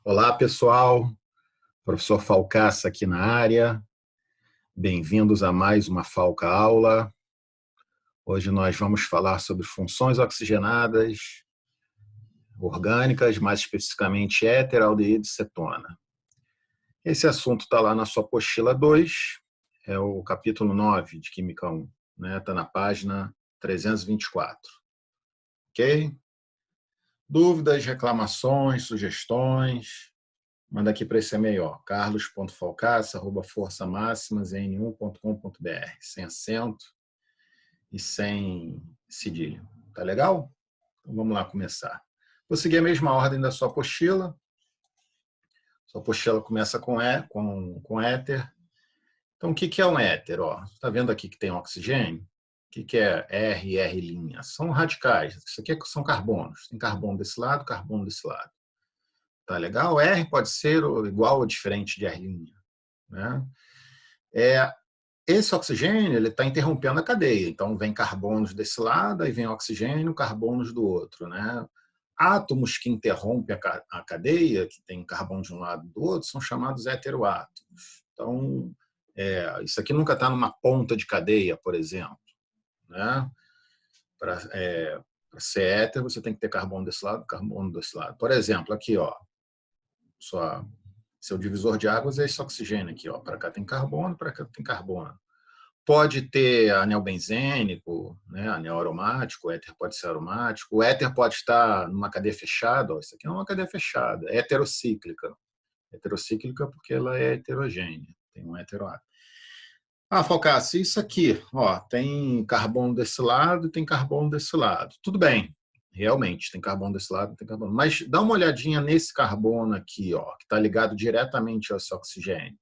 Olá, pessoal. Professor Falcaça aqui na área. Bem-vindos a mais uma Falca Aula. Hoje nós vamos falar sobre funções oxigenadas orgânicas, mais especificamente éter, aldeído e cetona. Esse assunto está lá na sua apostila 2, é o capítulo 9 de Química 1, né? Está na página 324. Ok? Dúvidas, reclamações, sugestões? Manda aqui para esse e-mail, carlos.falcaça@forçamaximasn1.com.br, sem acento e sem cedilha. Tá legal? Então vamos lá começar. Vou seguir a mesma ordem da sua apostila. Sua apostila começa com éter. Então, o que é um éter? Está vendo aqui que tem oxigênio? O que é R e R'? São radicais. Isso aqui são carbonos. Tem carbono desse lado, carbono desse lado. Tá legal? R pode ser igual ou diferente de R', né? Esse oxigênio ele está interrompendo a cadeia. Então, vem carbonos desse lado, aí vem oxigênio, carbonos do outro, né? Átomos que interrompem a cadeia, que tem carbono de um lado e do outro, são chamados heteroátomos. Então, isso aqui nunca está numa ponta de cadeia, por exemplo, né? Para ser hétero, você tem que ter carbono desse lado, carbono desse lado. Por exemplo, aqui, seu divisor de águas é esse oxigênio aqui, para cá tem carbono, para cá tem carbono. Pode ter anel benzênico, né, anel aromático, o éter pode ser aromático, o éter pode estar numa cadeia fechada, isso aqui é uma cadeia fechada, é heterocíclica. Heterocíclica porque ela é heterogênea, tem um heteroátomo. Falcace, isso aqui, tem carbono desse lado e tem carbono desse lado. Tudo bem, realmente, tem carbono desse lado, tem carbono. Mas dá uma olhadinha nesse carbono aqui, que está ligado diretamente ao esse oxigênio.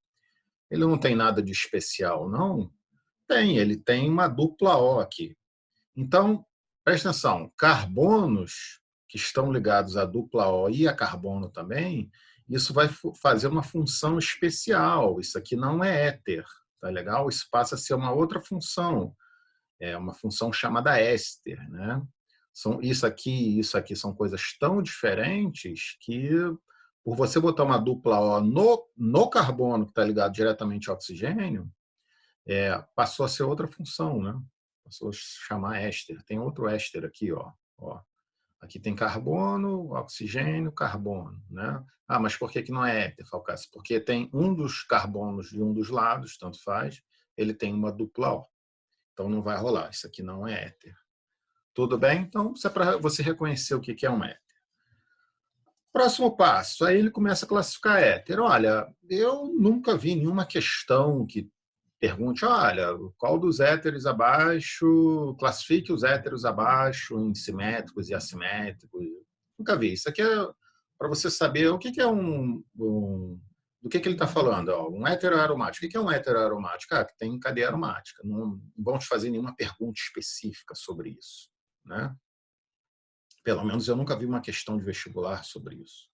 Ele não tem nada de especial, não? Ele tem uma dupla O aqui. Então, presta atenção, carbonos que estão ligados à dupla O e a carbono também, isso vai fazer uma função especial. Isso aqui não é éter. Tá legal? Isso passa a ser uma outra função, uma função chamada éster, né? Isso aqui são coisas tão diferentes que, por você botar uma dupla O no carbono que está ligado diretamente ao oxigênio, passou a ser outra função, né? Passou a chamar éster. Tem outro éster aqui, Aqui tem carbono, oxigênio, carbono, né? Mas por que não é éter, Falcace? Porque tem um dos carbonos de um dos lados, tanto faz, ele tem uma dupla O. Então não vai rolar, isso aqui não é éter. Tudo bem? Então, isso é para você reconhecer o que é um éter. Próximo passo, aí ele começa a classificar éter. Olha, eu nunca vi nenhuma questão que pergunte, olha, qual dos éteres abaixo, classifique os éteros abaixo em simétricos e assimétricos. Nunca vi. Isso aqui é para você saber o que é do que ele está falando. Um hétero aromático. O que é um hétero aromático? Que tem cadeia aromática. Não vão te fazer nenhuma pergunta específica sobre isso, né? Pelo menos eu nunca vi uma questão de vestibular sobre isso,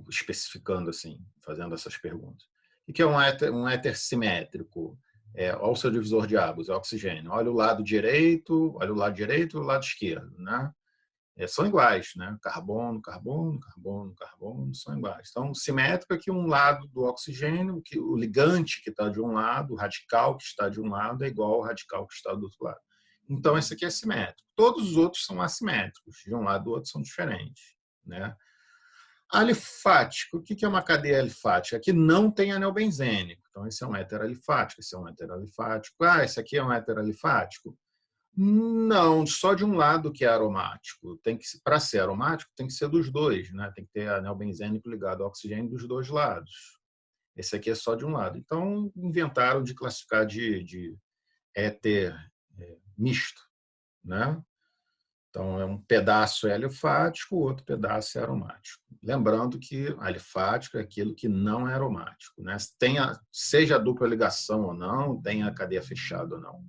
especificando assim, fazendo essas perguntas. O que é um éter simétrico? Olha o seu divisor de águas, é oxigênio. Olha o lado direito e o lado esquerdo, né? São iguais, né? Carbono, carbono, carbono, carbono, são iguais. Então, simétrico é que um lado do oxigênio, que o ligante que está de um lado, o radical que está de um lado, é igual ao radical que está do outro lado. Então, esse aqui é simétrico. Todos os outros são assimétricos. De um lado do outro são diferentes, né? Alifático. O que é uma cadeia alifática? Aqui não tem anel benzênico. Então, esse é um éter alifático, esse é um éter alifático. Esse aqui é um éter alifático? Não, só de um lado que é aromático. Para ser aromático, tem que ser dos dois, né? Tem que ter anel benzênico ligado ao oxigênio dos dois lados. Esse aqui é só de um lado. Então, inventaram de classificar de éter misto, né? Então, um pedaço é alifático, o outro pedaço é aromático. Lembrando que alifático é aquilo que não é aromático, né? Seja a dupla ligação ou não, tenha a cadeia fechada ou não.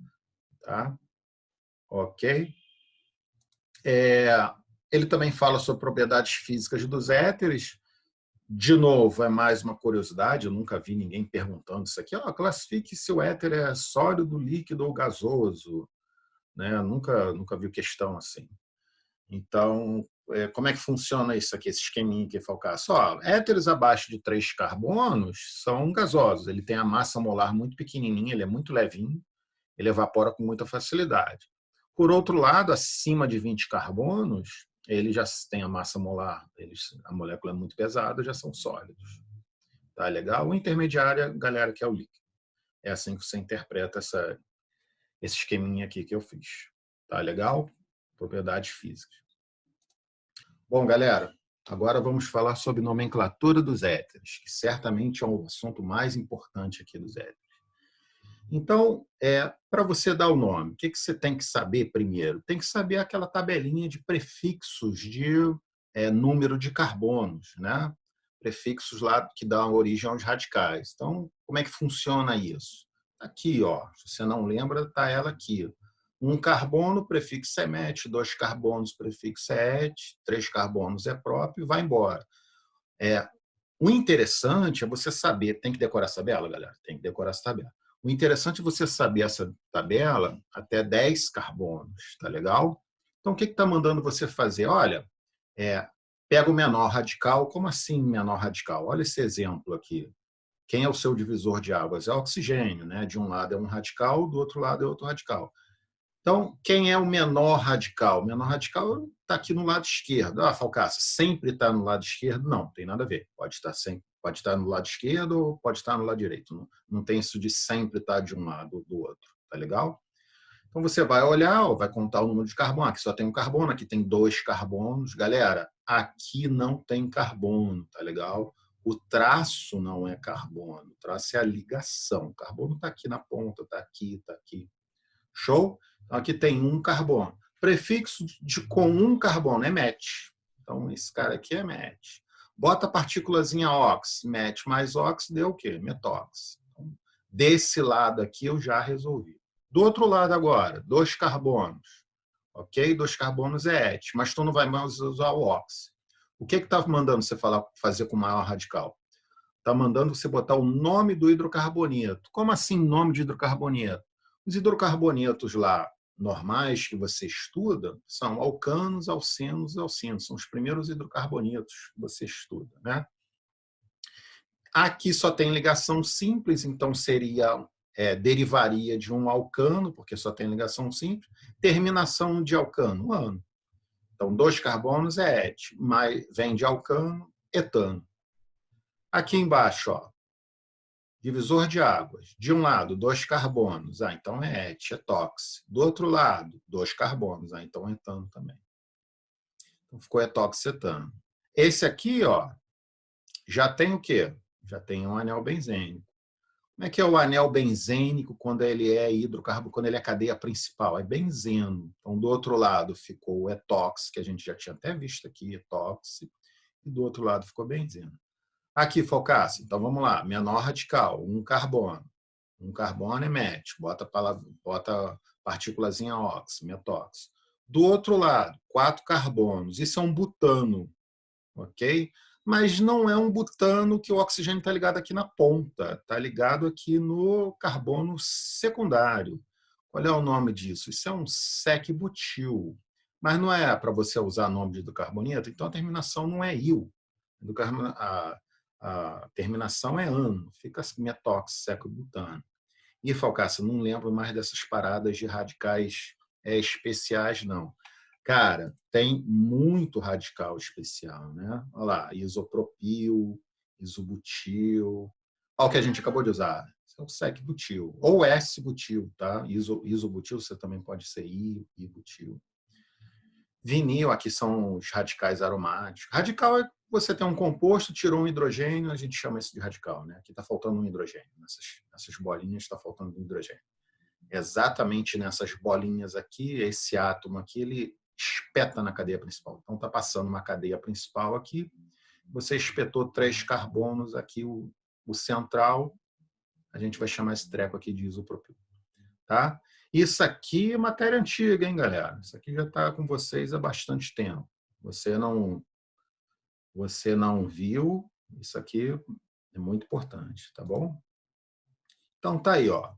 Tá? Ok? Ele também fala sobre propriedades físicas dos éteres. De novo, é mais uma curiosidade, eu nunca vi ninguém perguntando isso aqui. Classifique se o éter é sólido, líquido ou gasoso. Né? Nunca vi questão assim. Então, como é que funciona isso aqui, esse esqueminha aqui, Falcar? Só, éteres abaixo de 3 carbonos são gasosos. Ele tem a massa molar muito pequenininha, ele é muito levinho, ele evapora com muita facilidade. Por outro lado, acima de 20 carbonos, ele já tem a massa molar, a molécula é muito pesada, já são sólidos. Tá legal? O intermediário, galera, que é o líquido. É assim que você interpreta esse esqueminha aqui que eu fiz. Tá legal? Propriedades físicas. Bom, galera, agora vamos falar sobre nomenclatura dos éteres, que certamente é o assunto mais importante aqui dos éteres. Então, para você dar o nome, o que você tem que saber primeiro? Tem que saber aquela tabelinha de prefixos de número de carbonos, né? Prefixos lá que dão origem aos radicais. Então, como é que funciona isso? Aqui, ó, se você não lembra, está ela aqui. Um carbono, prefixo é met, 2 carbonos, prefixo é et, 3 carbonos é próprio e vai embora. O interessante é você saber, tem que decorar essa tabela, galera? Tem que decorar essa tabela. O interessante é você saber essa tabela até 10 carbonos, tá legal? Então, o que está mandando você fazer? Olha, pega o menor radical. Como assim menor radical? Olha esse exemplo aqui. Quem é o seu divisor de águas? É o oxigênio, né? De um lado é um radical, do outro lado é outro radical. Então, quem é o menor radical? O menor radical está aqui no lado esquerdo. Ah, Falcaça, sempre está no lado esquerdo? Não, tem nada a ver. Pode estar no lado esquerdo ou pode estar no lado direito. Não tem isso de sempre estar de um lado ou do outro. Tá legal? Então, você vai olhar, vai contar o número de carbono. Aqui só tem um carbono, aqui tem 2 carbonos. Galera, aqui não tem carbono, tá legal? O traço não é carbono. O traço é a ligação. O carbono está aqui na ponta, está aqui, está aqui. Show? Então, aqui tem um carbono. Prefixo com um carbono é met. Então, esse cara aqui é met. Bota a partículazinha ox. Met mais ox deu o quê? Metox. Então, desse lado aqui eu já resolvi. Do outro lado agora, 2 carbonos. Ok? 2 carbonos é et, mas tu não vai mais usar o ox. O que está mandando você fazer com o maior radical? Está mandando você botar o nome do hidrocarboneto. Como assim nome de hidrocarboneto? Os hidrocarbonetos lá normais que você estuda são alcanos, alcenos e alcinos. São os primeiros hidrocarbonetos que você estuda, né? Aqui só tem ligação simples, então derivaria de um alcano, porque só tem ligação simples. Terminação de alcano, ano. Então, 2 carbonos é et, mas vem de alcano, etano. Aqui embaixo, ó, divisor de águas. De um lado, 2 carbonos. Ah, então é et, é tox. Do outro lado, 2 carbonos. Ah, então é etano também. Então ficou etoxetano. Esse aqui, ó, já tem o quê? Já tem um anel benzênico. Como é que é o anel benzênico quando ele é hidrocarbono, quando ele é a cadeia principal? É benzeno. Então, do outro lado ficou o etox, que a gente já tinha até visto aqui, etox, e do outro lado ficou benzeno. Aqui, Falcaça, então vamos lá. Menor radical, um carbono. Um carbono é met, bota partículazinha ox, metox. Do outro lado, 4 carbonos. Isso é um butano, ok? Mas não é um butano que o oxigênio está ligado aqui na ponta, está ligado aqui no carbono secundário. Qual é o nome disso? Isso é um sec-butil. Mas não é para você usar nome de carboneto, então a terminação não é il. A terminação é ano, fica metox, seco-butano. E, Falcaça, não lembro mais dessas paradas de radicais especiais, não. Cara, tem muito radical especial, né? Olha lá, isopropil, isobutil. Olha o que a gente acabou de usar. Isso é o sec-butil. Ou S-butil, tá? Isobutil você também pode ser I-butil. Vinil, aqui são os radicais aromáticos. Radical é você tem um composto, tirou um hidrogênio, a gente chama isso de radical, né? Aqui está faltando um hidrogênio. Nessas bolinhas está faltando um hidrogênio. Exatamente nessas bolinhas aqui, esse átomo aqui, ele espeta na cadeia principal. Então, está passando uma cadeia principal aqui, você espetou 3 carbonos aqui, o central, a gente vai chamar esse treco aqui de isopropil. Tá? Isso aqui é matéria antiga, hein, galera? Isso aqui já está com vocês há bastante tempo. Você não viu, isso aqui é muito importante, tá bom? Então tá aí, ó.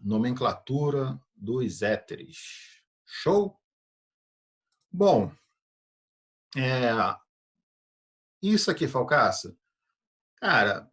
Nomenclatura dos éteres. Show? Bom, É, isso aqui, Falcaça, cara,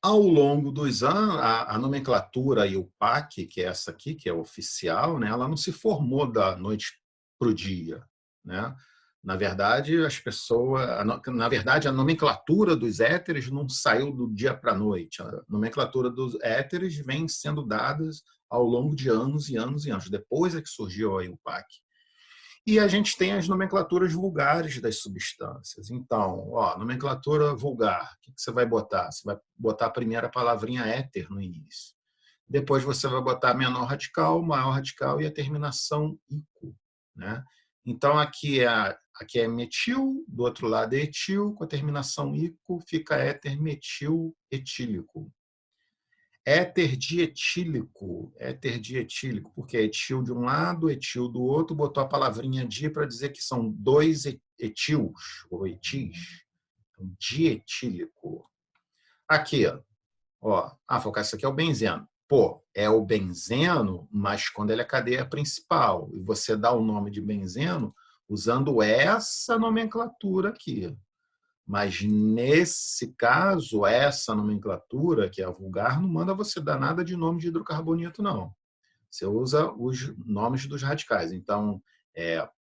ao longo dos anos, a nomenclatura e o PAC, que é essa aqui, que é oficial, né, ela não se formou da noite para o dia, né? Na verdade, as pessoas, na verdade, a nomenclatura dos éteres não saiu do dia para a noite. A nomenclatura dos éteres vem sendo dadas ao longo de anos e anos e anos. Depois é que surgiu aí o PAC. E a gente tem as nomenclaturas vulgares das substâncias. Então, ó, nomenclatura vulgar, o que você vai botar? Você vai botar a primeira palavrinha éter no início. Depois você vai botar menor radical, maior radical e a terminação ico, né? Então, aqui é metil, do outro lado é etil, com a terminação ico fica éter metil etílico. Éter dietílico, porque é etil de um lado, etil do outro, botou a palavrinha di para dizer que são dois etils, ou etis. Então, dietílico. Aqui, ó, Focar, isso aqui é o benzeno. Pô, é o benzeno, mas quando ele é cadeia principal. E você dá o nome de benzeno usando essa nomenclatura aqui. Mas, nesse caso, essa nomenclatura, que é a vulgar, não manda você dar nada de nome de hidrocarboneto, não. Você usa os nomes dos radicais. Então,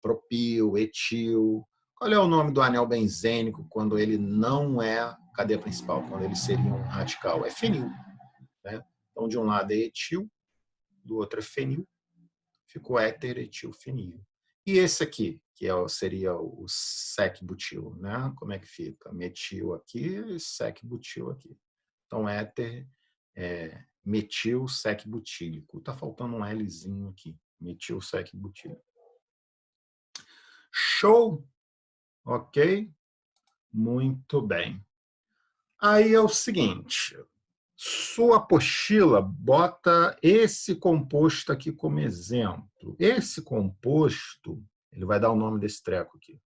propil, etil. Qual é o nome do anel benzênico quando ele não é cadeia principal, quando ele seria um radical? É fenil. Né? Então, de um lado é etil, do outro é fenil, ficou éter-etilfenil. E esse aqui, que seria o sec-butil, né? Como é que fica? Metil aqui e sec-butil aqui. Então, éter, metil sec-butílico. Está faltando um Lzinho aqui. Metil sec-butílico. Show? Ok? Muito bem. Aí é o seguinte, sua apostila bota esse composto aqui como exemplo. Esse composto, ele vai dar o nome desse treco aqui.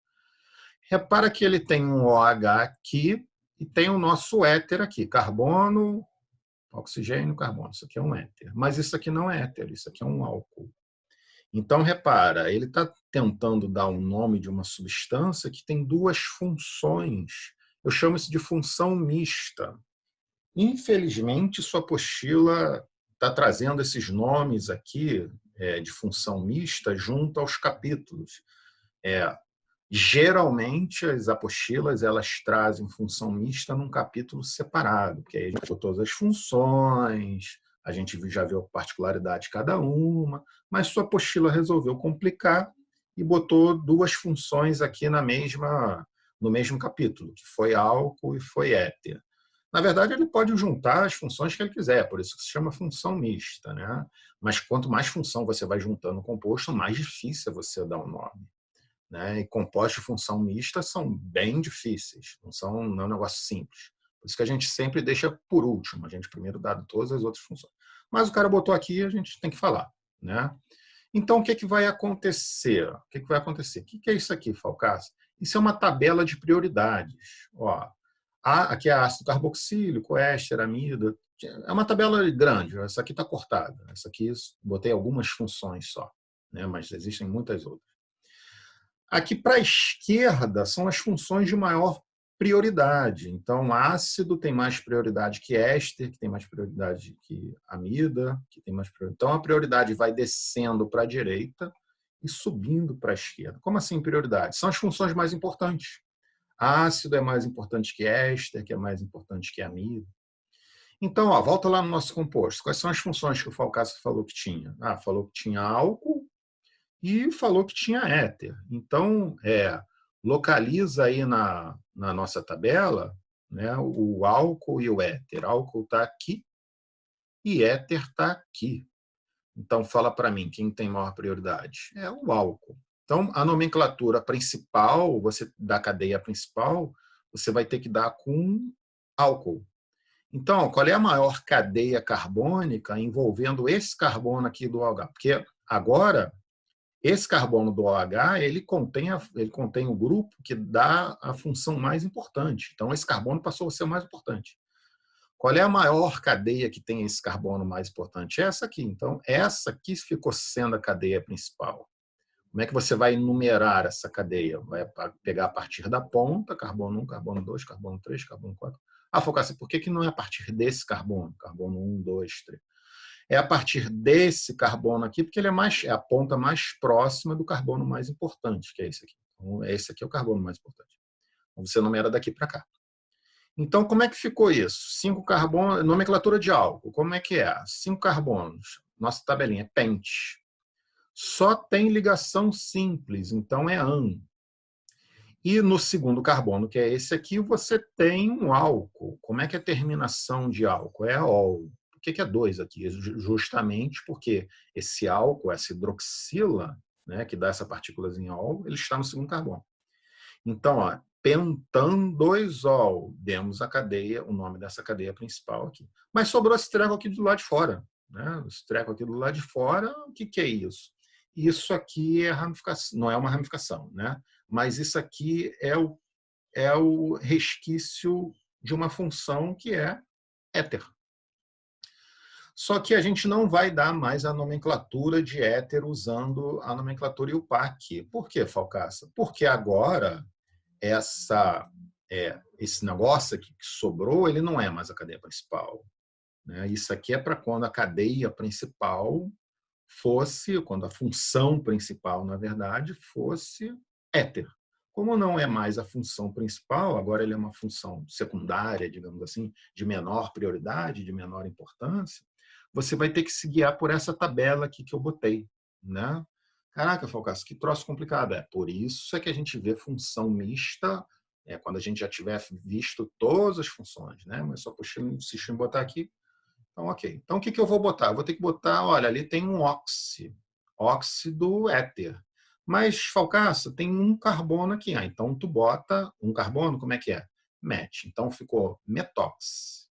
Repara que ele tem um OH aqui e tem o nosso éter aqui, carbono, oxigênio, carbono. Isso aqui é um éter. Mas isso aqui não é éter, isso aqui é um álcool. Então, repara, ele está tentando dar o nome de uma substância que tem duas funções. Eu chamo isso de função mista. Infelizmente, sua apostila está trazendo esses nomes aqui de função mista junto aos capítulos. É, Geralmente, as apostilas elas trazem função mista num capítulo separado, porque aí a gente viu todas as funções, a gente já viu a particularidade de cada uma, mas sua apostila resolveu complicar e botou duas funções aqui no mesmo capítulo, que foi álcool e foi éter. Na verdade, ele pode juntar as funções que ele quiser, por isso que se chama função mista, né? Mas quanto mais função você vai juntando no composto, mais difícil é você dar um nome. Né? E compostos de função mista são bem difíceis, não é um negócio simples. Por isso que a gente sempre deixa por último, a gente primeiro dá todas as outras funções. Mas o cara botou aqui, a gente tem que falar. Né? Então, o que vai acontecer? O que é isso aqui, Falcás? Isso é uma tabela de prioridades. Ó, aqui é ácido carboxílico, éster, amida. É uma tabela grande, essa aqui está cortada. Essa aqui botei algumas funções só, né? Mas existem muitas outras. Aqui para a esquerda são as funções de maior prioridade. Então, ácido tem mais prioridade que éster, que tem mais prioridade que amida, que tem mais prioridade. Então, a prioridade vai descendo para a direita e subindo para a esquerda. Como assim prioridade? São as funções mais importantes. Ácido é mais importante que éster, que é mais importante que amida. Então, volta lá no nosso composto. Quais são as funções que o Falcaça falou que tinha? Falou que tinha álcool, e falou que tinha éter. Então, localiza aí na nossa tabela, né, o álcool e o éter. Álcool está aqui e éter está aqui. Então, fala para mim, quem tem maior prioridade? É o álcool. Então, a nomenclatura principal, da cadeia principal, você vai ter que dar com álcool. Então, qual é a maior cadeia carbônica envolvendo esse carbono aqui do OH? Porque agora esse carbono do OH, ele contém o grupo que dá a função mais importante. Então, esse carbono passou a ser o mais importante. Qual é a maior cadeia que tem esse carbono mais importante? Essa aqui. Então, essa aqui ficou sendo a cadeia principal. Como é que você vai numerar essa cadeia? Vai pegar a partir da ponta, carbono 1, carbono 2, carbono 3, carbono 4. Ah, Focaça, por que não é a partir desse carbono? Carbono 1, 2, 3. É a partir desse carbono aqui, porque ele é a ponta mais próxima do carbono mais importante, que é esse aqui. Então, esse aqui é o carbono mais importante. Então, você numera daqui para cá. Então, como é que ficou isso? 5 carbonos, nomenclatura de álcool, como é que é? 5 carbonos, nossa tabelinha é pente. Só tem ligação simples, então é AN. E no segundo carbono, que é esse aqui, você tem um álcool. Como é que é a terminação de álcool? É ol. Por que é 2 aqui? Justamente porque esse álcool, essa hidroxila, né, que dá essa partículazinha ol, ele está no segundo carbono. Então, ó, pentan-2-ol, demos a cadeia, o nome dessa cadeia principal aqui. Mas sobrou esse treco aqui do lado de fora. Né? Esse treco aqui do lado de fora, o que é isso? Isso aqui é ramificação, não é uma ramificação, né? Mas isso aqui é o resquício de uma função que é éter. Só que a gente não vai dar mais a nomenclatura de éter usando a nomenclatura IUPAC. Por quê, Falcaça? Porque agora esse negócio aqui que sobrou, ele não é mais a cadeia principal. Né? Isso aqui é para quando a cadeia principal fosse, quando a função principal, na verdade, fosse éter. Como não é mais a função principal, agora ele é uma função secundária, digamos assim, de menor prioridade, de menor importância, você vai ter que se guiar por essa tabela aqui que eu botei. Né? Caraca, Falcaço, que troço complicado. É por isso é que a gente vê função mista quando a gente já tiver visto todas as funções. Né? Mas só puxar o sistema e botar aqui. Então, ok. Então, o que eu vou botar? Eu vou ter que botar, olha, ali tem um óxido éter. Mas, Falcaça, tem um carbono aqui. Ah, então, tu bota um carbono, como é que é? Met. Então, ficou metox.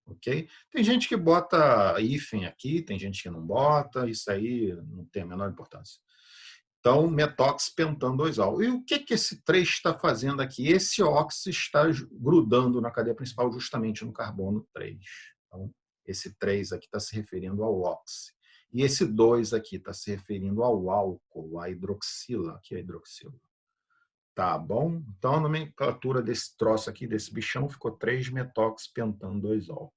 Ok? Tem gente que bota hífen aqui, tem gente que não bota, isso aí não tem a menor importância. Então, metox pentan 2-ol. E o que esse 3 está fazendo aqui? Esse óxido está grudando na cadeia principal justamente no carbono 3. Então, esse 3 aqui está se referindo ao óxido. E esse 2 aqui está se referindo ao álcool, à hidroxila. Aqui é a hidroxila. Tá bom? Então, a nomenclatura desse troço aqui, desse bichão, ficou 3-metox pentan 2-ol.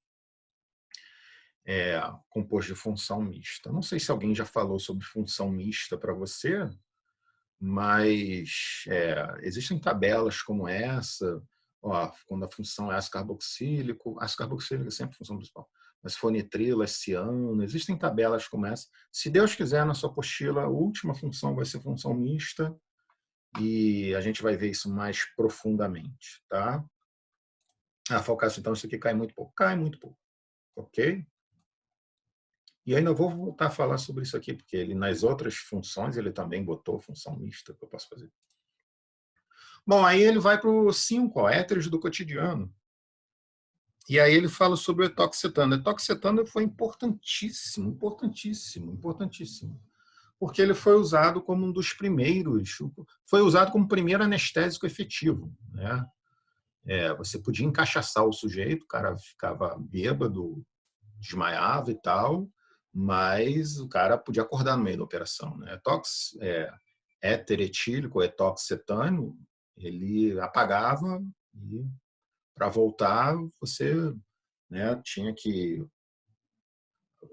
Composto de função mista. Não sei se alguém já falou sobre função mista para você, mas existem tabelas como essa, quando a função é ácido carboxílico é sempre a função principal, mas se for nitrilo, é ciano, existem tabelas como essa. Se Deus quiser, na sua apostila, a última função vai ser função mista, e a gente vai ver isso mais profundamente. Tá? Falcaço, então isso aqui cai muito pouco. Cai muito pouco, ok? E ainda vou voltar a falar sobre isso aqui, porque ele nas outras funções ele também botou função mista que eu posso fazer. Bom, aí ele vai para o 5, éteres do cotidiano. E aí ele fala sobre o etoxetano. O etoxetano foi importantíssimo, importantíssimo, importantíssimo. Porque ele foi usado como um dos primeiros, foi usado como primeiro anestésico efetivo. Né? Você podia encaixaçar o sujeito, o cara ficava bêbado, desmaiava e tal, mas o cara podia acordar no meio da operação. Né? Éter etílico, etoxetano, ele apagava e para voltar você tinha que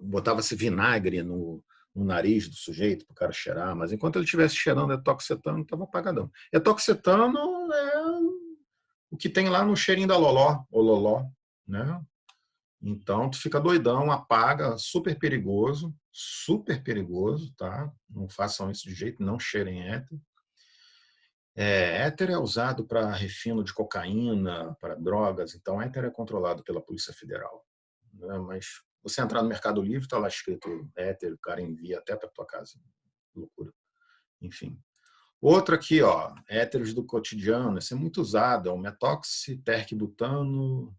botava-se vinagre no nariz do sujeito para o cara cheirar, mas enquanto ele estivesse cheirando etoxetano, estava apagadão. Etoxetano é o que tem lá no cheirinho da loló, o loló, né? Então, tu fica doidão, apaga, super perigoso, tá? Não façam isso de jeito, não cheirem éter. Éter é usado para refino de cocaína, para drogas, então éter é controlado pela Polícia Federal. Né? Mas você entrar no Mercado Livre, está lá escrito éter, o cara envia até para tua casa. Loucura. Enfim. Outro aqui, ó, éteres do cotidiano, esse é muito usado, é o metoxiterquibutano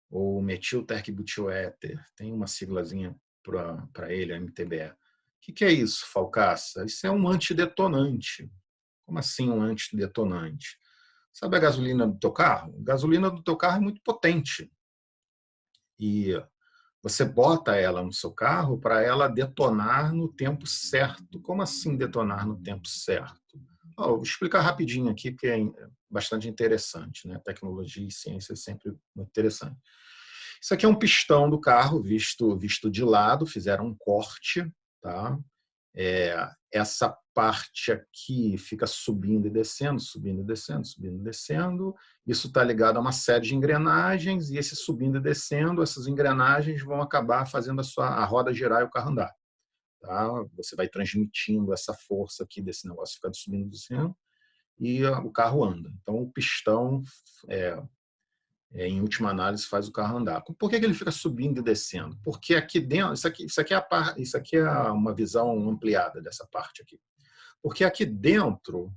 ou metilterquibutioéter. Tem uma siglazinha para ele, MTBE. O que é isso, Falcaça? Isso é um antidetonante. Como assim um antidetonante? Sabe a gasolina do teu carro? A gasolina do teu carro é muito potente. E você bota ela no seu carro para ela detonar no tempo certo. Como assim detonar no tempo certo? Vou explicar rapidinho aqui, porque é bastante interessante, né? Tecnologia e ciência é sempre muito interessante. Isso aqui é um pistão do carro visto de lado, fizeram um corte, tá? Essa parte aqui fica subindo e descendo, subindo e descendo, subindo e descendo. Isso está ligado a uma série de engrenagens, e esse subindo e descendo, essas engrenagens vão acabar fazendo a roda girar e o carro andar. Tá? Você vai transmitindo essa força aqui desse negócio ficar subindo e descendo, e o carro anda. Então, o pistão, em última análise, faz o carro andar. Por que ele fica subindo e descendo? Porque aqui dentro, isso aqui é uma visão ampliada dessa parte aqui. Porque aqui dentro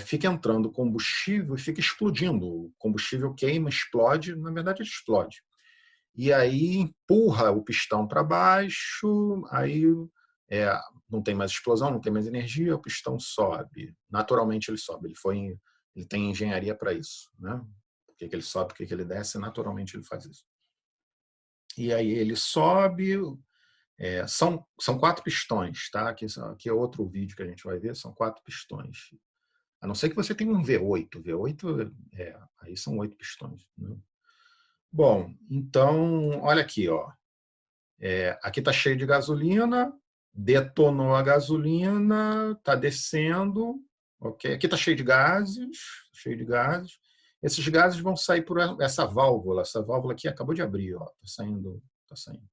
fica entrando combustível e fica explodindo. O combustível queima, explode, na verdade ele explode. E aí empurra o pistão para baixo, aí não tem mais explosão, não tem mais energia, o pistão sobe. Naturalmente ele sobe, ele tem engenharia para isso. Né? Por que ele sobe, por que ele desce, naturalmente ele faz isso. E aí ele sobe, são 4 pistões, tá? Aqui é outro vídeo que a gente vai ver, são 4 pistões. A não ser que você tenha um V8. V8, aí são 8 pistões. Né? Bom, então, olha aqui, ó. Aqui está cheio de gasolina, detonou a gasolina, está descendo, ok? Aqui está cheio de gases, cheio de gases. Esses gases vão sair por essa válvula aqui acabou de abrir, ó, está saindo, tá saindo.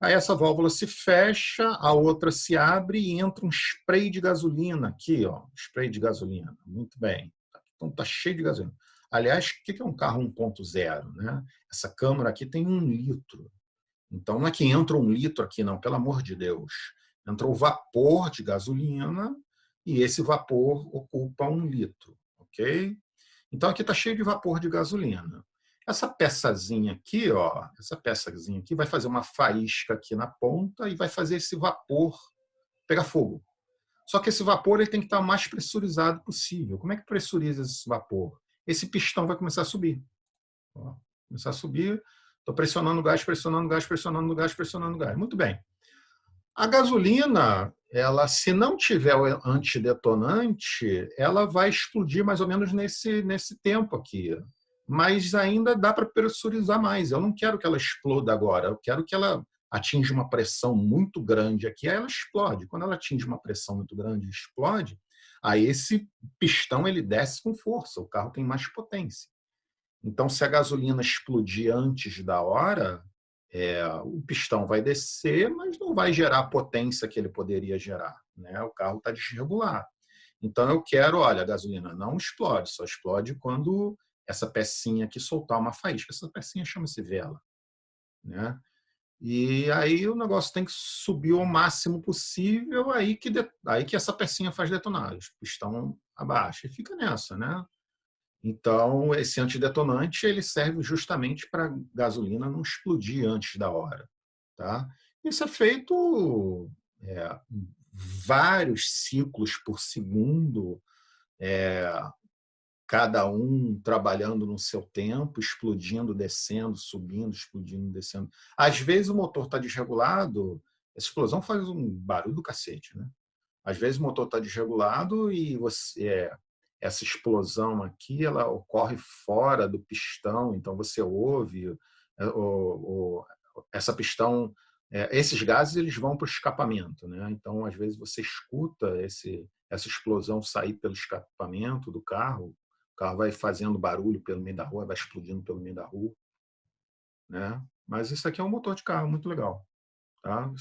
Aí essa válvula se fecha, a outra se abre e entra um spray de gasolina aqui, ó, spray de gasolina. Muito bem. Então está cheio de gasolina. Aliás, o que é um carro 1.0? Né? Essa câmara aqui tem 1 litro. Então não é que entra 1 litro aqui, não, pelo amor de Deus. Entra o vapor de gasolina e esse vapor ocupa 1 litro, ok? Então aqui está cheio de vapor de gasolina. Essa peçazinha aqui, ó, essa peçazinha aqui vai fazer uma faísca aqui na ponta e vai fazer esse vapor pegar fogo. Só que esse vapor ele tem que estar o mais pressurizado possível. Como é que pressuriza esse vapor? Esse pistão vai começar a subir. Ó, começar a subir, estou pressionando o gás, pressionando o gás, pressionando o gás, pressionando o gás. Muito bem. A gasolina, ela, se não tiver o antidetonante, ela vai explodir mais ou menos nesse tempo aqui. Mas ainda dá para pressurizar mais. Eu não quero que ela exploda agora, eu quero que ela atinja uma pressão muito grande aqui, aí ela explode. Quando ela atinge uma pressão muito grande e explode, aí esse pistão ele desce com força, o carro tem mais potência. Então, se a gasolina explodir antes da hora, o pistão vai descer, mas não vai gerar a potência que ele poderia gerar. Né? O carro está desregulado. Então, eu quero, olha, a gasolina não explode, só explode quando essa pecinha aqui soltar uma faísca. Essa pecinha chama-se vela. Né? E aí o negócio tem que subir o máximo possível, aí que essa pecinha faz detonar. O pistão abaixa e fica nessa, né? Então, esse antidetonante ele serve justamente para a gasolina não explodir antes da hora. Tá? Isso é feito vários ciclos por segundo, cada um trabalhando no seu tempo, explodindo, descendo, subindo, explodindo, descendo. Às vezes o motor está desregulado, essa explosão faz um barulho do cacete. Né? Às vezes o motor está desregulado e essa explosão aqui ela ocorre fora do pistão, então você ouve essa pistão, esses gases eles vão para o escapamento, né? Então às vezes você escuta essa explosão sair pelo escapamento do carro, o carro vai fazendo barulho pelo meio da rua, vai explodindo pelo meio da rua, né? Mas isso aqui é um motor de carro muito legal. Tá?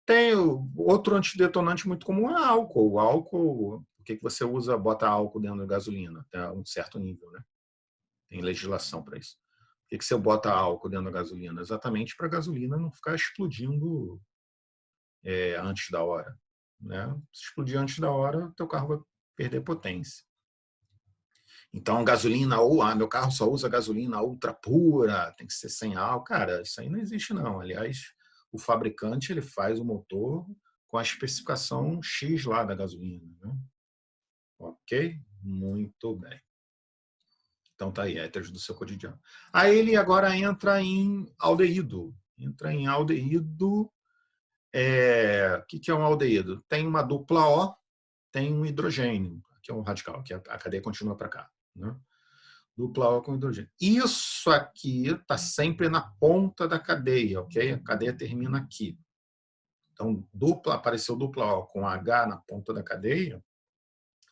Tem outro antidetonante muito comum é álcool. O álcool, por que você usa, bota álcool dentro da gasolina? Até um certo nível, né? Tem legislação para isso. Por que você bota álcool dentro da gasolina? Exatamente para a gasolina não ficar explodindo antes da hora. Né? Se explodir antes da hora, o teu carro vai perder potência. Então, gasolina, meu carro só usa gasolina ultra pura, tem que ser sem álcool. Cara, isso aí não existe não. Aliás, o fabricante ele faz o motor com a especificação X lá da gasolina. Né? Ok? Muito bem. Então tá aí, éteres do seu cotidiano. Aí ele agora entra em aldeído. Entra em aldeído. O que é um aldeído? Tem uma dupla O, tem um hidrogênio. Aqui é um radical, que a cadeia continua para cá. Né? Dupla O com hidrogênio. Isso aqui está sempre na ponta da cadeia, ok? A cadeia termina aqui. Então, apareceu dupla O com H na ponta da cadeia,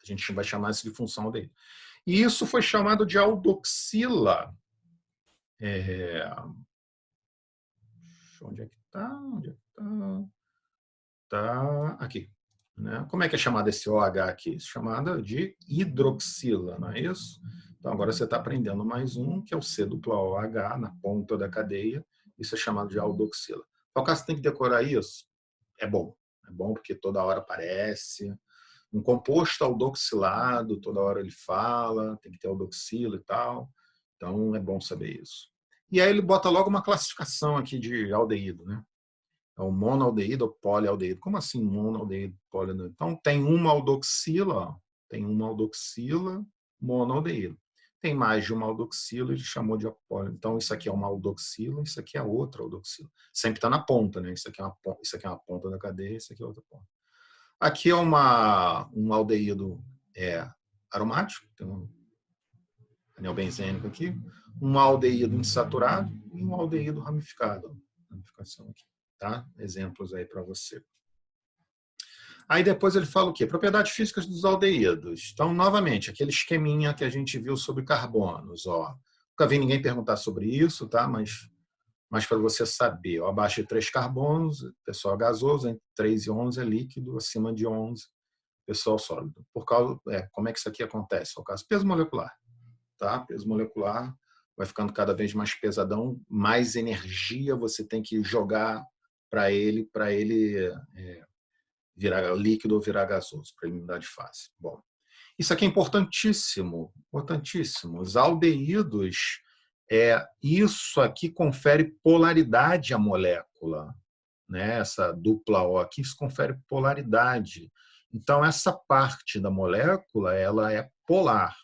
a gente vai chamar isso de função aldeído. E isso foi chamado de aldoxila. Onde é que está? Onde é que está? Está aqui. Né? Como é que é chamado esse OH aqui? Isso é chamado de hidroxila, não é isso? Então, agora você está aprendendo mais um, que é o C-OH na ponta da cadeia. Isso é chamado de aldoxila. Qual caso você tem que decorar isso? É bom. É bom porque toda hora aparece. Um composto aldoxilado, toda hora ele fala, tem que ter aldoxila e tal. Então, é bom saber isso. E aí ele bota logo uma classificação aqui de aldeído, né? É o monoaldeído ou polialdeído. Como assim monoaldeído, polialdeído? Então, tem uma aldoxila, monoaldeído. Tem mais de uma aldoxila, ele chamou de apólio. Então, isso aqui é uma aldoxila, isso aqui é outra aldoxila. Sempre está na ponta, né? Isso aqui é uma ponta da cadeia, isso aqui é outra ponta. Aqui é um aldeído aromático, tem um anel benzênico aqui, um aldeído insaturado e um aldeído ramificado. Ramificação aqui, tá? Exemplos aí para você. Aí depois ele fala o quê? Propriedades físicas dos aldeídos. Então, novamente, aquele esqueminha que a gente viu sobre carbonos. Ó. Nunca vi ninguém perguntar sobre isso, tá? Mas para você saber, ó, abaixo de 3 carbonos, pessoal gasoso, entre 3 e 11 é líquido, acima de 11, pessoal sólido. Por causa, como é que isso aqui acontece? Por causa do peso molecular. Tá? Peso molecular vai ficando cada vez mais pesadão, mais energia você tem que jogar para ele virar líquido ou virar gasoso, para ele mudar de fase. Bom, isso aqui é importantíssimo, importantíssimo. Os aldeídos, isso aqui confere polaridade à molécula, né? Essa dupla O aqui, isso confere polaridade. Então, essa parte da molécula, ela é polar.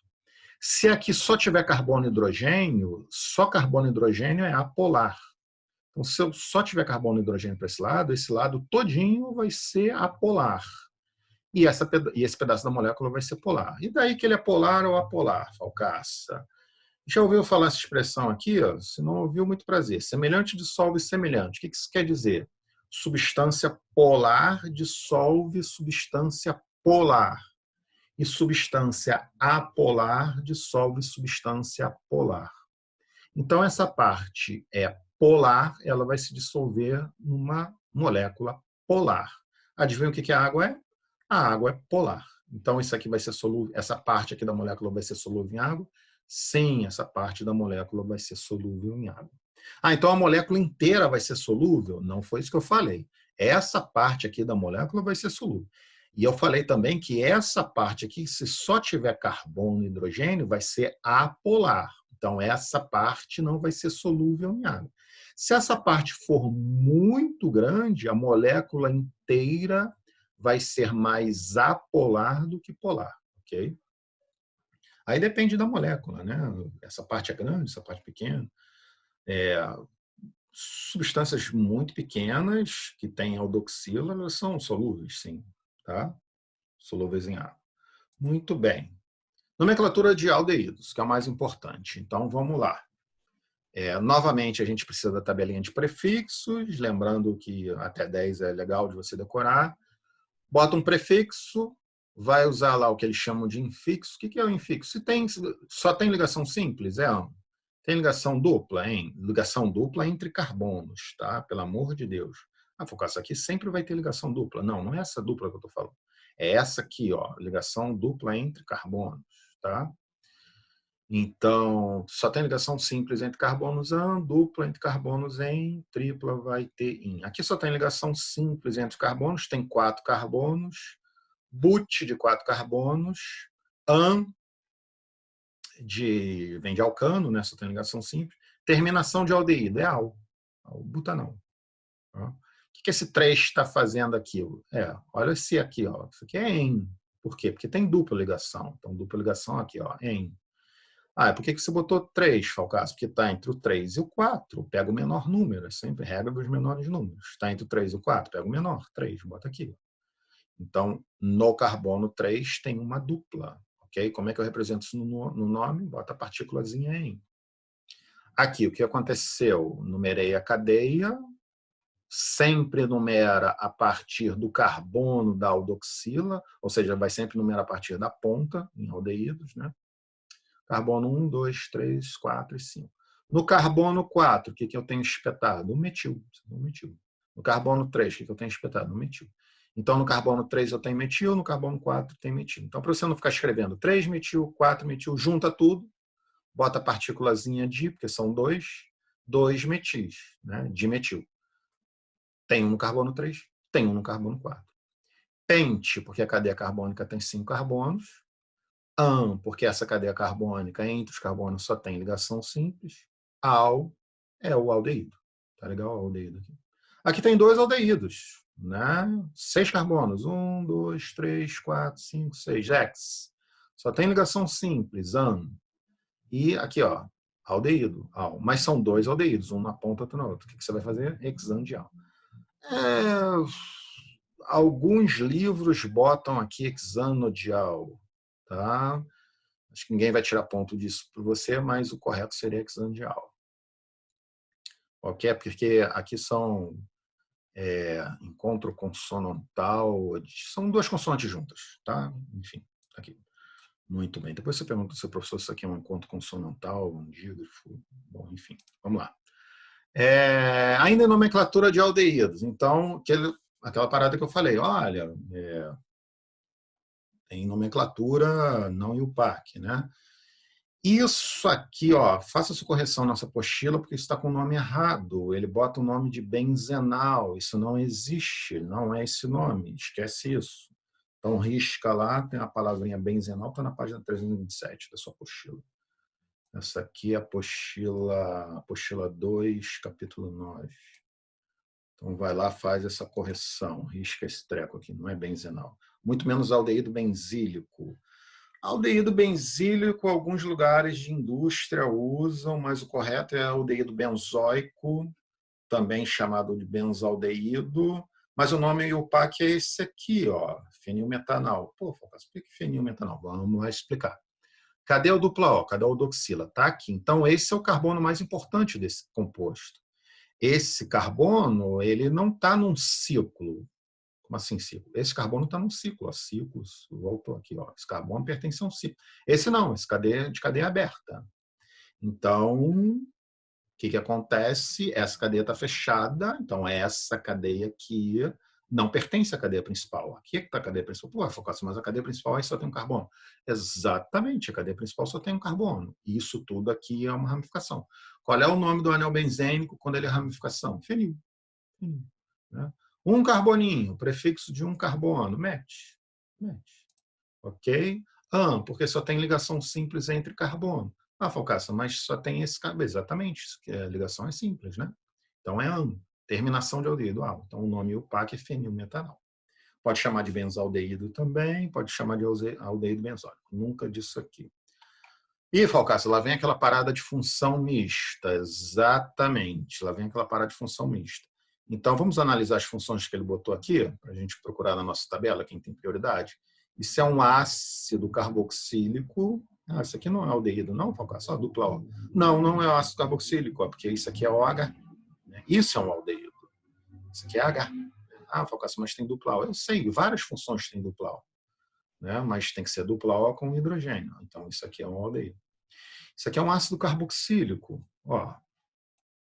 Se aqui só tiver carbono e hidrogênio, só carbono e hidrogênio é apolar. Então, se eu só tiver carbono e hidrogênio para esse lado todinho vai ser apolar. E esse pedaço da molécula vai ser polar. E daí que ele é polar ou apolar, Falcaça? Já ouviu falar essa expressão aqui? Ó? Se não ouviu, muito prazer. Semelhante dissolve semelhante. O que isso quer dizer? Substância polar dissolve substância polar. E substância apolar dissolve substância polar. Então, essa parte polar, ela vai se dissolver numa molécula polar. Adivinha o que a água é? A água é polar. Então, isso aqui vai ser solúvel, essa parte aqui da molécula vai ser solúvel em água? Sim, essa parte da molécula vai ser solúvel em água. Então a molécula inteira vai ser solúvel? Não foi isso que eu falei. Essa parte aqui da molécula vai ser solúvel. E eu falei também que essa parte aqui, se só tiver carbono e hidrogênio, vai ser apolar. Então, essa parte não vai ser solúvel em água. Se essa parte for muito grande, a molécula inteira vai ser mais apolar do que polar, ok? Aí depende da molécula, né? Essa parte é grande, essa parte é pequena. Substâncias muito pequenas que têm aldoxila, elas são solúveis, sim, tá? Solúveis em água. Muito bem. Nomenclatura de aldeídos, que é o mais importante. Então, vamos lá. Novamente, a gente precisa da tabelinha de prefixos, lembrando que até 10 é legal de você decorar. Bota um prefixo, vai usar lá o que eles chamam de infixo. O que é o infixo? Só tem ligação simples? Tem ligação dupla, hein? Ligação dupla entre carbonos, tá? Pelo amor de Deus. Focar aqui sempre vai ter ligação dupla. Não, não é essa dupla que eu estou falando. É essa aqui, ó, ligação dupla entre carbonos, tá? Então, só tem ligação simples entre carbonos AN, dupla entre carbonos em, tripla vai ter IN. Aqui só tem ligação simples entre carbonos, tem 4 carbonos, but de 4 carbonos, AN vem de alcano, né? Só tem ligação simples. Terminação de aldeído é al, butanol. Tá? O que esse 3 está fazendo aqui? Olha esse aqui, ó. Isso aqui é EN. Por quê? Porque tem dupla ligação. Então, dupla ligação aqui, ó, EN. Ah, por que você botou 3, Falcaço? Porque está entre o 3 e o 4. Pega o menor número, é sempre regra dos menores números. Está entre o 3 e o 4, pega o menor, 3, bota aqui. Então, no carbono 3 tem uma dupla. Ok? Como é que eu represento isso no nome? Bota a partículazinha em. Aqui, o que aconteceu? Numerei a cadeia, sempre numera a partir do carbono da aldoxila, ou seja, vai sempre numerar a partir da ponta, em aldeídos, né? Carbono 1, 2, 3, 4 e 5. No carbono 4, o que eu tenho espetado? O metil. No carbono 3, o que eu tenho espetado? O metil. Então, no carbono 3 eu tenho metil, no carbono 4 tem metil. Então, para você não ficar escrevendo 3 metil, 4 metil, junta tudo, bota a partículazinha di, porque são dois metis, né? Dimetil. Tem um no carbono 3, tem um no carbono 4. Pente, porque a cadeia carbônica tem 5 carbonos. An, porque essa cadeia carbônica entre os carbonos só tem ligação simples. Al é o aldeído. Tá legal o aldeído aqui. Aqui tem 2 aldeídos, né? 6 carbonos. 1, 2, 3, 4, 5, 6. Hex. Só tem ligação simples, an. E aqui, ó, aldeído, al. Mas são 2 aldeídos, um na ponta, outro na outra. O que você vai fazer? Hexan de al. Alguns livros botam aqui hexanodial, tá? Acho que ninguém vai tirar ponto disso para você, mas o correto seria hexandial. Ok? Porque aqui são encontro consonantal, são 2 consoantes juntas, tá? Enfim, aqui. Muito bem. Depois você pergunta ao seu professor se isso aqui é um encontro consonantal, um dígrafo. Bom, enfim, vamos lá. Ainda em nomenclatura de aldeídos. Então, aquela parada que eu falei, olha, tem nomenclatura não IUPAC, né? Isso aqui, ó, faça sua correção nessa apostila, porque isso está com o nome errado. Ele bota o nome de benzenal. Isso não existe, não é esse nome. Esquece isso. Então, risca lá, tem a palavrinha benzenal, está na página 327 da sua apostila. Essa aqui é a apostila 2, capítulo 9. Então, vai lá, faz essa correção. Risca esse treco aqui, não é benzenal. Muito menos aldeído benzílico. Aldeído benzílico, alguns lugares de indústria usam, mas o correto é aldeído benzoico, também chamado de benzaldeído, mas o nome IUPAC é esse aqui, ó, fenilmetanal. Pô, Focas, por que fenilmetanal? Vamos lá explicar. Cadê o dupla O? Cadê o doxila? Está aqui. Então, esse é o carbono mais importante desse composto. Esse carbono, ele não está num ciclo. Como assim ciclo? Esse carbono está num ciclo. Ó, ciclos, voltou aqui. Ó, esse carbono pertence a um ciclo. Esse não, esse de cadeia aberta. Então, o que acontece? Essa cadeia está fechada, então essa cadeia aqui não pertence à cadeia principal. Aqui é que está a cadeia principal. Pô, Focação, mas a cadeia principal aí só tem um carbono. Exatamente, a cadeia principal só tem um carbono. Isso tudo aqui é uma ramificação. Qual é o nome do anel benzênico quando ele é ramificação? Fenil. Fenil, né? Um carboninho, prefixo de um carbono, match. Ok? Porque só tem ligação simples entre carbono. Ah, Falcaça, mas só tem esse carbono. Exatamente, a ligação é simples, né? Então é AN, terminação de aldeído. Então o nome UPAC é fenilmetanal. Pode chamar de benzaldeído também, pode chamar de aldeído benzóico. Nunca disso aqui. E, Falcaça, lá vem aquela parada de função mista. Exatamente, lá vem aquela parada de função mista. Então, vamos analisar as funções que ele botou aqui, para a gente procurar na nossa tabela, quem tem prioridade. Isso é um ácido carboxílico. Ah, isso aqui não é aldeído, não, Falcaça? Só dupla O. Não, não é ácido carboxílico, porque isso aqui é OH. Isso é um aldeído. Isso aqui é H. Ah, Falcaça, mas tem dupla O. Eu sei, várias funções têm dupla O. Né? Mas tem que ser dupla O com hidrogênio. Então, isso aqui é um aldeído. Isso aqui é um ácido carboxílico. Ó,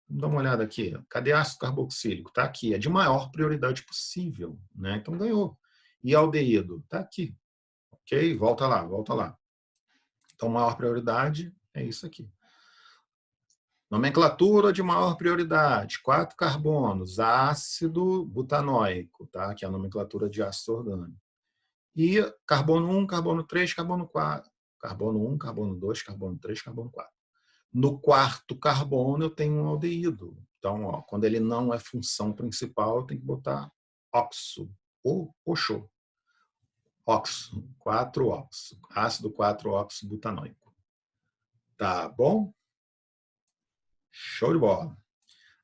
vamos dar uma olhada aqui. Cadê ácido carboxílico? Está aqui. É de maior prioridade possível. Né? Então ganhou. E aldeído? Está aqui. Ok? Volta lá, volta lá. Então, maior prioridade é isso aqui. Nomenclatura de maior prioridade. 4 carbonos. Ácido butanóico. Tá? Que é a nomenclatura de ácido orgânico. E carbono 1, carbono 3, carbono 4. Carbono 1, carbono 2, carbono 3, carbono 4. No quarto carbono eu tenho um aldeído. Então, ó, quando ele não é função principal, eu tenho que botar oxo ou oxo. Oxo, 4-oxo. Ácido 4-oxo butanóico. Tá bom? Show de bola.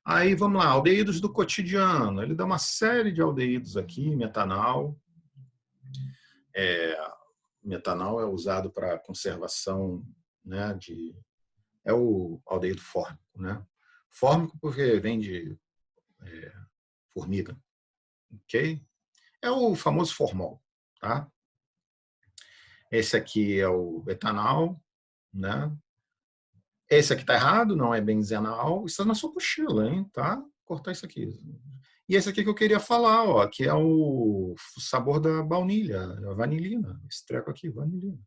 Aí, vamos lá, aldeídos do cotidiano. Ele dá uma série de aldeídos aqui, metanal. Metanal é usado para conservação, né, é o aldeído fórmico, né? Fórmico porque vem de formiga, ok? É o famoso formol, tá? Esse aqui é o etanal, né? Esse aqui tá errado, não é benzenal. Isso está na sua mochila, hein? Tá? Vou cortar isso aqui. E esse aqui que eu queria falar, ó, que é o sabor da baunilha, a vanilina. Esse treco aqui, vanilina.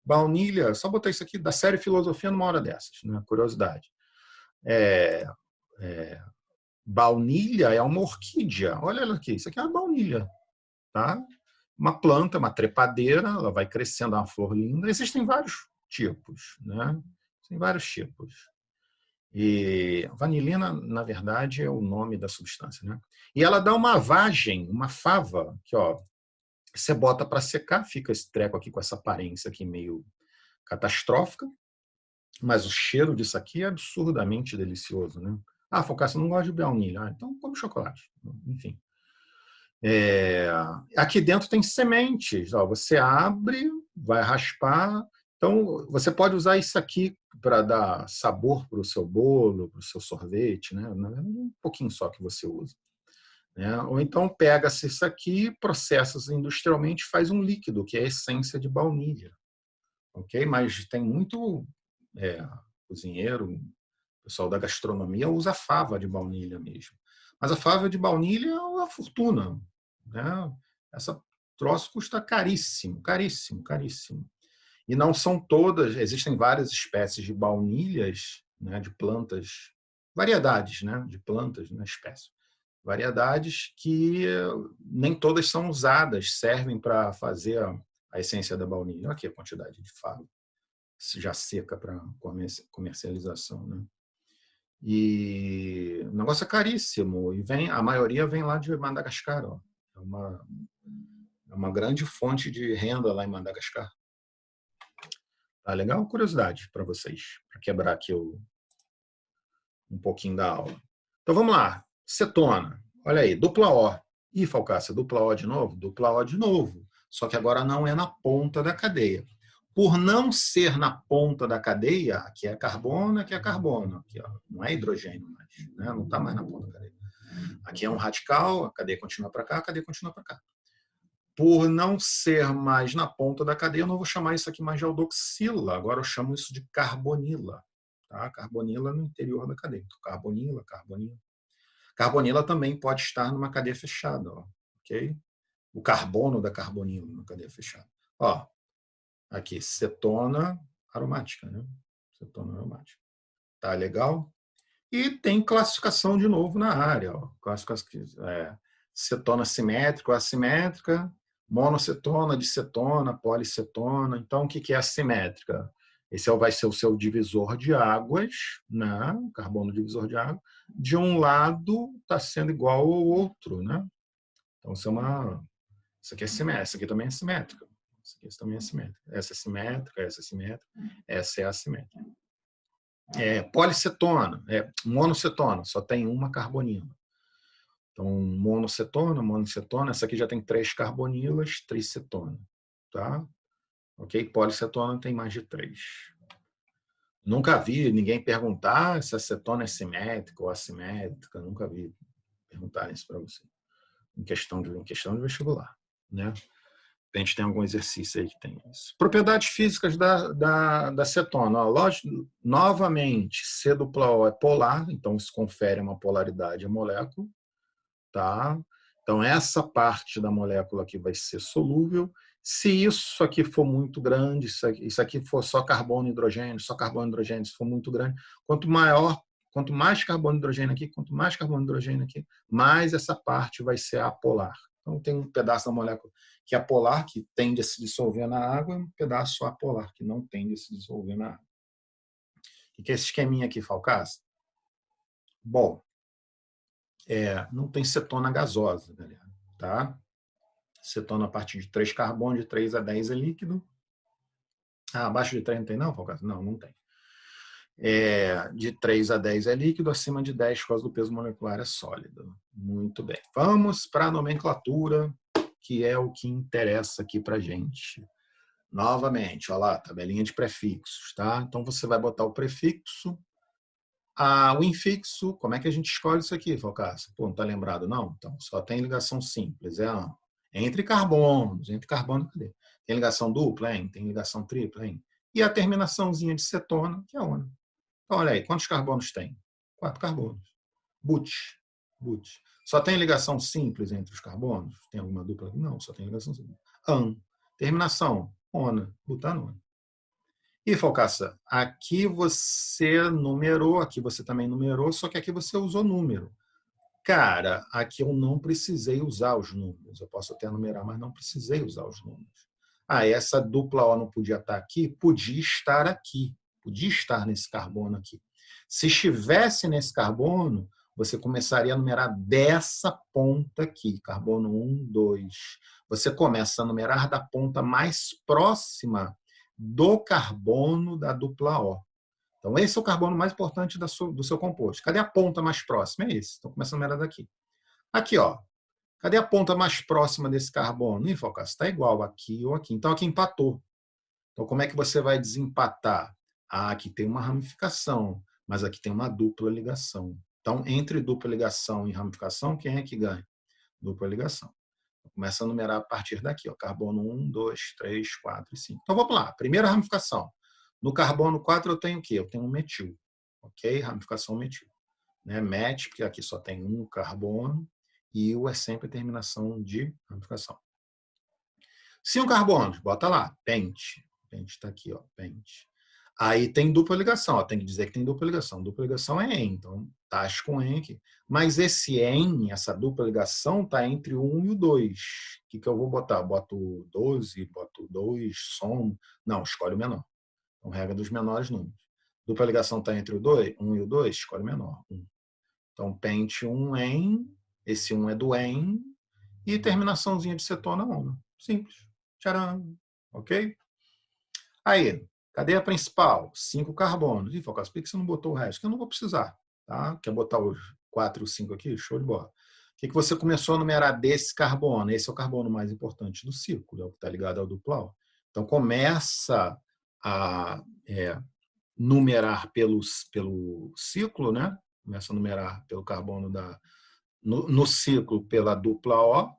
Baunilha, só botar isso aqui da série Filosofia numa hora dessas, né? Curiosidade. É, baunilha é uma orquídea. Olha ela aqui, isso aqui é uma baunilha, tá? Uma planta, uma trepadeira, ela vai crescendo, é uma flor linda. Existem vários tipos, né? Tem vários tipos. E vanilina, na verdade, é o nome da substância, né? E ela dá uma vagem, uma fava, que ó, você bota para secar, fica esse treco aqui com essa aparência aqui meio catastrófica, mas o cheiro disso aqui é absurdamente delicioso, né? Ah, Focaça, não gosta de baunilha. Ah, então come chocolate. Enfim. Aqui dentro tem sementes. Ó, você abre, vai raspar. Então, você pode usar isso aqui para dar sabor para o seu bolo, para o seu sorvete, né? Na verdade, um pouquinho só que você usa. Né? Ou então pega-se isso aqui, processa industrialmente, faz um líquido, que é a essência de baunilha. Ok? Mas tem muito cozinheiro, pessoal da gastronomia usa fava de baunilha mesmo. Mas a fava de baunilha é uma fortuna. Né? Essa troço custa caríssimo, caríssimo, caríssimo. E não são todas, existem várias espécies de baunilhas, né, de plantas, variedades, né, de plantas, né, espécies. Variedades que nem todas são usadas, servem para fazer a essência da baunilha. Olha aqui a quantidade de fava já seca para comercialização. Né? E o negócio é caríssimo. E a maioria vem lá de Madagascar. Ó. É uma grande fonte de renda lá em Madagascar. Tá legal? Curiosidade para vocês, para quebrar aqui um pouquinho da aula. Então vamos lá. Cetona. Olha aí, dupla O. Ih, Falcácia, dupla O de novo? Dupla O de novo. Só que agora não é na ponta da cadeia. Por não ser na ponta da cadeia, aqui é carbono, aqui é carbono. Aqui, ó, não é hidrogênio mais. Né? Não está mais na ponta da cadeia. Aqui é um radical, a cadeia continua para cá, a cadeia continua para cá. Por não ser mais na ponta da cadeia, eu não vou chamar isso aqui mais de aldoxila, agora eu chamo isso de carbonila. Tá? Carbonila no interior da cadeia. Então, carbonila, carbonila. Carbonila também pode estar numa cadeia fechada. Ó, ok? O carbono da carbonila na cadeia fechada. Ó, aqui, cetona aromática. Né? Cetona aromática. Tá legal? E tem classificação de novo na área. Ó. Cetona simétrica, assimétrica, monocetona, dicetona, policetona. Então, o que é assimétrica? Esse vai ser o seu divisor de águas, né? O carbono divisor de água. De um lado está sendo igual ao outro. Né? Então, isso aqui é simétrica, essa aqui também é simétrica. Essa aqui também é simétrica. Essa é simétrica, essa é simétrica, essa é assimétrica. Policetona, monocetona, só tem uma carbonila. Então, monocetona, monocetona, essa aqui já tem 3 carbonilas, tricetona. Tá? Ok? Policetona tem mais de 3. Nunca vi ninguém perguntar se a cetona é simétrica ou assimétrica, nunca vi perguntar isso para você. Em questão de vestibular. Né? A gente tem algum exercício aí que tem isso. Propriedades físicas da cetona. Ó, lógico, novamente, C dupla O é polar, então isso confere uma polaridade à molécula. Tá? Então, essa parte da molécula aqui vai ser solúvel. Se isso aqui for muito grande, isso aqui for só carbono e hidrogênio, só carbono e hidrogênio, se for muito grande, quanto mais carbono e hidrogênio aqui, quanto mais carbono e hidrogênio aqui, mais essa parte vai ser apolar. Então, tem um pedaço da molécula que é apolar, que tende a se dissolver na água, e um pedaço apolar, que não tende a se dissolver na água. O que é esse esqueminha aqui, Falcás? Bom, não tem cetona gasosa, galera. Tá? Cetona a partir de 3 carbonos, de 3 a 10 é líquido. Abaixo de 3 não tem não, Falcás? Não, não tem. De 3 a 10 é líquido, acima de 10 por causa do peso molecular é sólido. Muito bem. Vamos para a nomenclatura, que é o que interessa aqui para a gente. Novamente, olha lá, tabelinha de prefixos, tá? Então você vai botar o prefixo, o infixo. Como é que a gente escolhe isso aqui, Falcácio? Pô, não está lembrado, não? Então, só tem ligação simples, entre carbonos, cadê? Tem ligação dupla, hein? Tem ligação tripla, hein? E a terminaçãozinha de cetona, que é ona. Então, olha aí, quantos carbonos tem? 4 carbonos. But. Só tem ligação simples entre os carbonos? Tem alguma dupla? Não, só tem ligação simples. An. Terminação, ona, butanona. E, Falcaça, aqui você numerou, aqui você também numerou, só que aqui você usou número. Cara, aqui eu não precisei usar os números. Eu posso até numerar, mas não precisei usar os números. Essa dupla O não podia estar aqui? Podia estar aqui. Podia estar nesse carbono aqui. Se estivesse nesse carbono, você começaria a numerar dessa ponta aqui, carbono 1, 2. Você começa a numerar da ponta mais próxima do carbono da dupla O. Então, esse é o carbono mais importante do seu composto. Cadê a ponta mais próxima? É esse. Então, começa a numerar daqui. Aqui, ó. Cadê a ponta mais próxima desse carbono? Ih, Falcás, está igual aqui ou aqui. Então, aqui empatou. Então, como é que você vai desempatar? Aqui tem uma ramificação, mas aqui tem uma dupla ligação. Então, entre dupla ligação e ramificação, quem é que ganha? Dupla ligação. Começa a numerar a partir daqui, ó, carbono 1, 2, 3, 4 e 5. Então, vamos lá. Primeira ramificação. No carbono 4 eu tenho o quê? Eu tenho um metil. Ok? Ramificação metil. Né? Met, porque aqui só tem um carbono, e o é sempre a terminação de ramificação. 5 carbonos, bota lá. Pente. Pente está aqui, ó. Pente. Aí tem dupla ligação, ó, tem que dizer que tem dupla ligação. Dupla ligação é EN, então taxa com EN aqui. Mas esse EN, essa dupla ligação, está entre o 1 e o 2. O que eu vou botar? Boto 12, boto 2, somo. Não, escolhe o menor. Então, regra dos menores números. Dupla ligação está entre o 2, 1 e o 2, escolhe o menor. 1. Então, pente 1 EN, esse 1 é do EN, e terminaçãozinha de cetona 1. Simples. Tcharam. Ok? Aí, cadeia principal, 5 carbonos. Ih, Falcás, por que você não botou o resto? Que eu não vou precisar. Tá? Quer botar os 4 e os 5 aqui? Show de bola. O que você começou a numerar desse carbono? Esse é o carbono mais importante do ciclo, é o que está ligado ao duplo. Então, começa a numerar pelo ciclo, né? Começa a numerar pelo carbono no ciclo pela dupla O,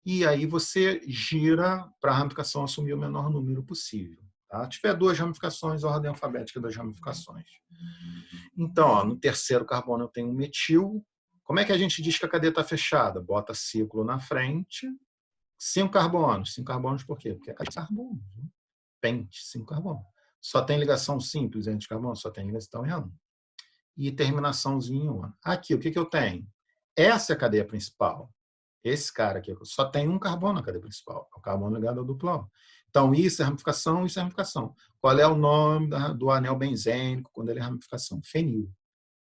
e aí você gira para a ramificação assumir o menor número possível. Tá? Se tiver 2 ramificações, a ordem alfabética das ramificações. Então, ó, no terceiro carbono eu tenho um metil. Como é que a gente diz que a cadeia está fechada? Bota ciclo na frente. 5 carbonos. 5 carbonos por quê? Porque é carbono. Pente, 5 carbonos. Só tem ligação simples entre os carbonos? Só tem ligação errada. E terminaçãozinho. Aqui, o que eu tenho? Essa é a cadeia principal. Esse cara aqui só tem um carbono na cadeia principal, é o carbono ligado ao duplo O. Então, isso é ramificação, isso é ramificação. Qual é o nome do anel benzênico quando ele é ramificação? Fenil.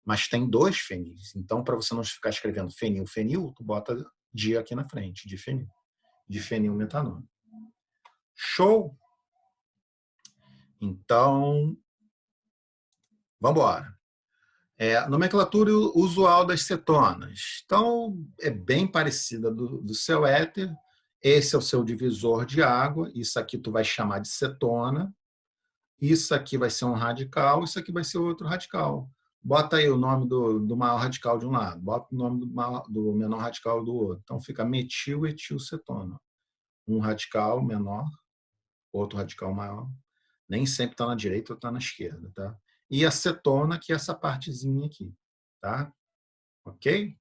Mas tem 2 fenis. Então, para você não ficar escrevendo fenil, fenil, tu bota di aqui na frente, de fenil. De fenilmetanol. Show? Então, vamos embora. Nomenclatura usual das cetonas. Então, é bem parecida do seu éter. Esse é o seu divisor de água. Isso aqui tu vai chamar de cetona. Isso aqui vai ser um radical. Isso aqui vai ser outro radical. Bota aí o nome do maior radical de um lado. Bota o nome do menor radical do outro. Então, fica metil-etilcetona. Um radical menor, outro radical maior. Nem sempre está na direita ou está na esquerda. Tá? E a cetona, que é essa partezinha aqui. Tá? Ok?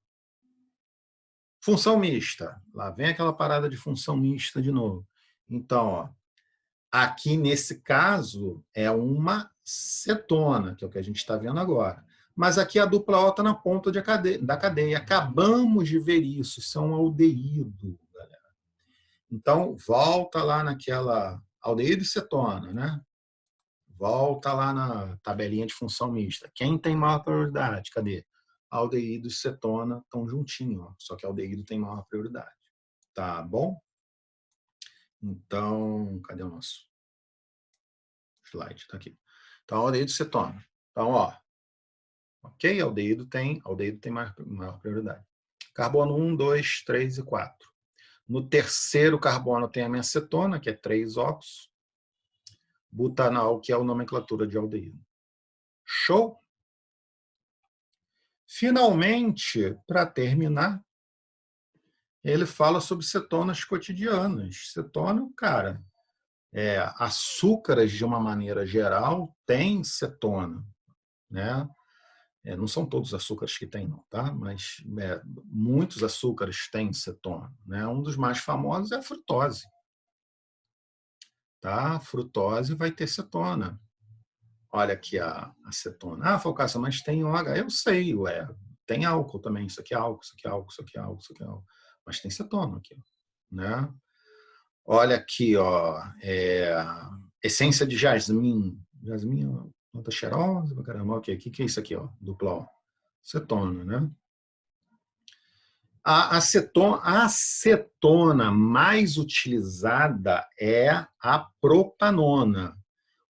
Função mista. Lá vem aquela parada de função mista de novo. Então, ó, aqui nesse caso é uma cetona, que é o que a gente está vendo agora. Mas aqui a dupla O está na ponta da cadeia. Acabamos de ver isso. Isso é um aldeído, galera. Então, volta lá naquela aldeído e cetona, né? Volta lá na tabelinha de função mista. Quem tem maior prioridade? Cadê? Aldeído e cetona estão juntinhos, ó. Só que aldeído tem maior prioridade. Tá bom? Então, cadê o nosso slide? Está aqui. Então, aldeído e cetona. Então, ó, ok? Aldeído tem maior prioridade. Carbono 1, 2, 3 e 4. No terceiro carbono tem a acetona, que é 3-oxo. Butanal, que é a nomenclatura de aldeído. Show? Finalmente, para terminar, ele fala sobre cetonas cotidianas. Cetona, cara, açúcares de uma maneira geral tem cetona, né? Não são todos os açúcares que tem, não, tá? Mas muitos açúcares têm cetona, né? Um dos mais famosos é a frutose, tá? A frutose vai ter cetona. Olha aqui a acetona. Ah, Falcaça, mas tem OH. Eu sei, ué. Tem álcool também. Isso aqui é álcool, isso aqui é álcool, isso aqui é álcool, isso aqui é álcool. Mas tem cetona aqui, né? Olha aqui, ó. Essência de jasmim. Jasmim é uma planta cheirosa pra caramba. Ok, o que é isso aqui, ó? Dupla O. Cetona, né? A acetona mais utilizada é a propanona.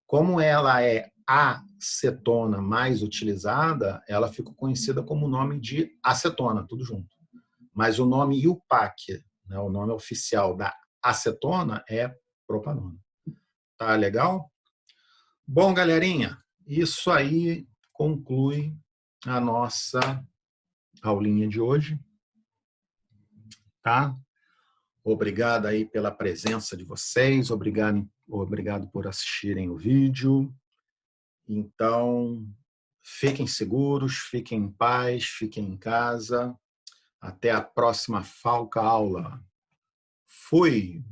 Como ela é a acetona mais utilizada, ela ficou conhecida como o nome de acetona, tudo junto. Mas o nome IUPAC, né, o nome oficial da acetona é propanona. Tá legal? Bom, galerinha, isso aí conclui a nossa aulinha de hoje, tá? Obrigado aí pela presença de vocês, obrigado por assistirem o vídeo. Então, fiquem seguros, fiquem em paz, fiquem em casa. Até a próxima Falca Aula. Fui!